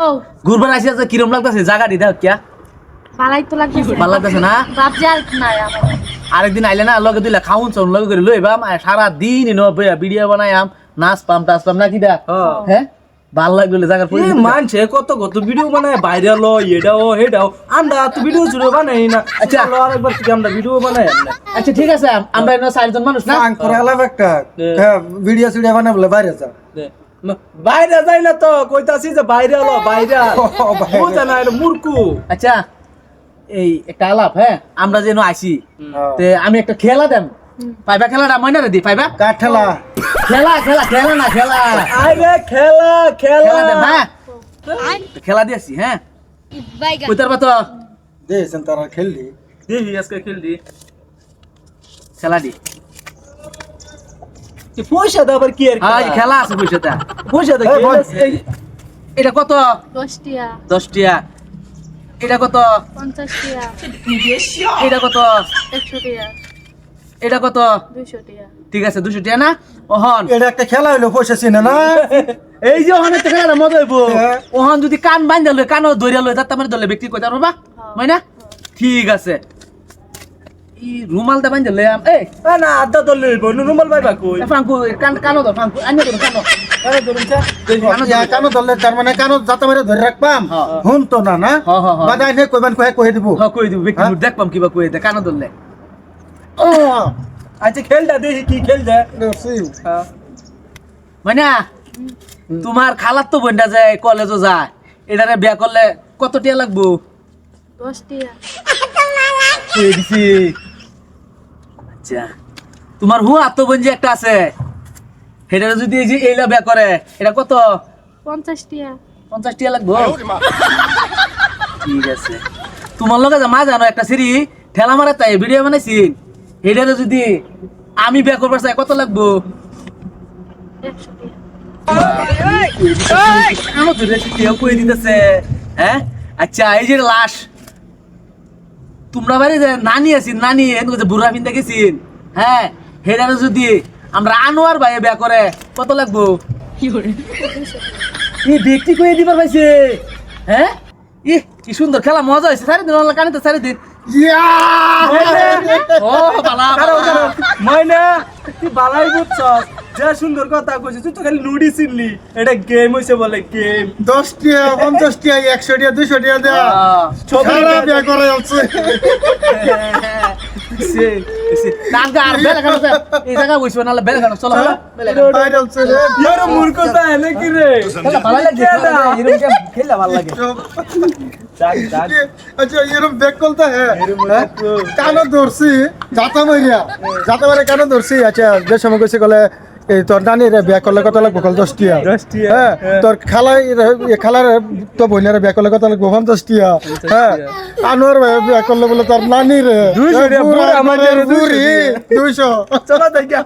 ও ঘুরবার আসি আছে কিরম লাগতেছে জায়গাটি দেখ কিয়া ভালাই তো লাগতেছে ভালো লাগতেছে না বাপ যা নাই আমার আরেকদিন আইলে না লগে দিলে খাউন চন লগে করে লইবাম সারা দিন ইনো ভিডিও বানাইয়াম নাচ পাম টাচ পাম নাকি দা হ্যাঁ ভাল লাগলে জায়গার এই মানছে কত কত ভিডিও বানায় ভাইরাল হয় এটাও হেটাও আমরা তো ভিডিও জুড়ে বানাই না আচ্ছা আরেকবার থেকে আমরা ভিডিও বানাই আচ্ছা ঠিক আছে আমরা এনে চারজন মানুষ না আং করে আলাপ একটা হ্যাঁ ভিডিও সিডিও বানাই বলে বাইরে যা বাইরে যাই না তো কইতাছি যে বাইরে হলো বাইরে বুঝে না এটা মূর্খু আচ্ছা এই একটা আলাপ হ্যাঁ আমরা যেন আসি তে আমি একটা খেলা দেন পাইবা খেলাটা মনে রে দি পাইবা কাঠেলা খেলা খেলা খেলা না খেলা আরে খেলা খেলা খেলা দেন হ্যাঁ খেলা দিয়েছি হ্যাঁ বাইগা কইতার বা তো দেন তারা খেললি দেখি আজকে খেলদি খেলা দি পয়সা দাও আবার কি আর আজ খেলা আছে পয়সাটা পয়সা দাও এটা কত 10 টিয়া 10 টিয়া এটা কত 50 টিয়া এটা কত 100 টিয়া এটা কত 200 টিয়া ঠিক আছে 200 টিয়া না ওহন এটা একটা খেলা হইলো পয়সা চিনে না এই যে ওহন একটা খেলা মজা হইব হ্যাঁ। ওহন যদি কান বাইন্ধা লই কানও ধইরা লই তাতে মানে দলে ব্যক্তি কইতা পারবা হয় না ঠিক আছে ই রুমালটা বাইন্ধা লই আম এই না আড্ডা তো লইব রুমাল ভাইবা কই ফাঙ্কু কানো ধর ফাঙ্কু আনি ধর কানো আরে ধরুন চা কানো ধরলে তার মানে কানো যাতে মারে ধরে রাখবাম হুন তো না না হ্যাঁ, হ্যাঁ, হ্যাঁ। বাদাই নে কইবান কই দিব হ কই দিব ব্যক্তি দেখবাম কিবা কই দে কানো ধরলে আচ্ছা খেলটা দেখি কি খেল যায় মানে তোমার খালার তো বোনটা যায় কলেজও যায় এটারে বিয়া করলে কত টিয়া লাগবো 10 টিয়া কই দিছি আচ্ছা তোমার হুয়া তো বোন যে একটা আছে সেটারে যদি এই যে এইলা বিয়া করে এটা কত 50 টিয়া 50 টিয়া লাগবো ঠিক আছে তোমার লগে মা জানো একটা সিরি ঠেলা মারা তাই ভিডিও বানাইছি এটারে যদি আমি বিয়া করবার চাই কত লাগবো 100 টিয়া আমার তো রেসিপিও কই দিতেছে হ্যাঁ আচ্ছা এই যে লাশ তোমরা বাড়ি যে নানি আছি নানি এনকো যে বুড়া পিন্দা গেছিন হ্যাঁ হেডারে যদি আমরা আনোয়ার ভাই বিয়া করে কত লাগবো এই ব্যক্তি কই দিবার পাইছে হ্যাঁ ই কি সুন্দর খেলা মজা হইছে সারি দিন কানে তো সারি দিন ইয়া ও বালা কারো ময়না তুই বালাই বুঝছ যা সুন্দর কথা কইছিস তুই তো খালি নুডি চিনলি এটা গেম হইছে বলে গেম 10 টিয়া 50 টিয়া 100 টিয়া 200 টিয়া দেয়া সারা বিয়া করে আছে আর বেলা কানো এই জায়গা বসবো নাহলে বেলা কানো চলো বেলা ভাইরাল ছেলে ইয়ার মূর্খতা এনে কি রে খেলা ভালো লাগে এরকম খেলা ভালো লাগে যাক যাক আচ্ছা এরকম ব্যাক করতে হ্যাঁ কানো ধরছি যাতা মারে কানো ধরছি আচ্ছা যে সময় কইছে গলে এই তোর নানির বিয়া করলে কত লাগবো কল 10 টিয়া 10 টিয়া, হ্যাঁ তোর খালার তো বোনের বিয়া করলে কত লাগবো 50 টিয়া হ্যাঁ আনোয়ার বিয়া করলে বলে তোর নানির 200 টিয়া, বুড়া আমাদের 200 চলো দেখা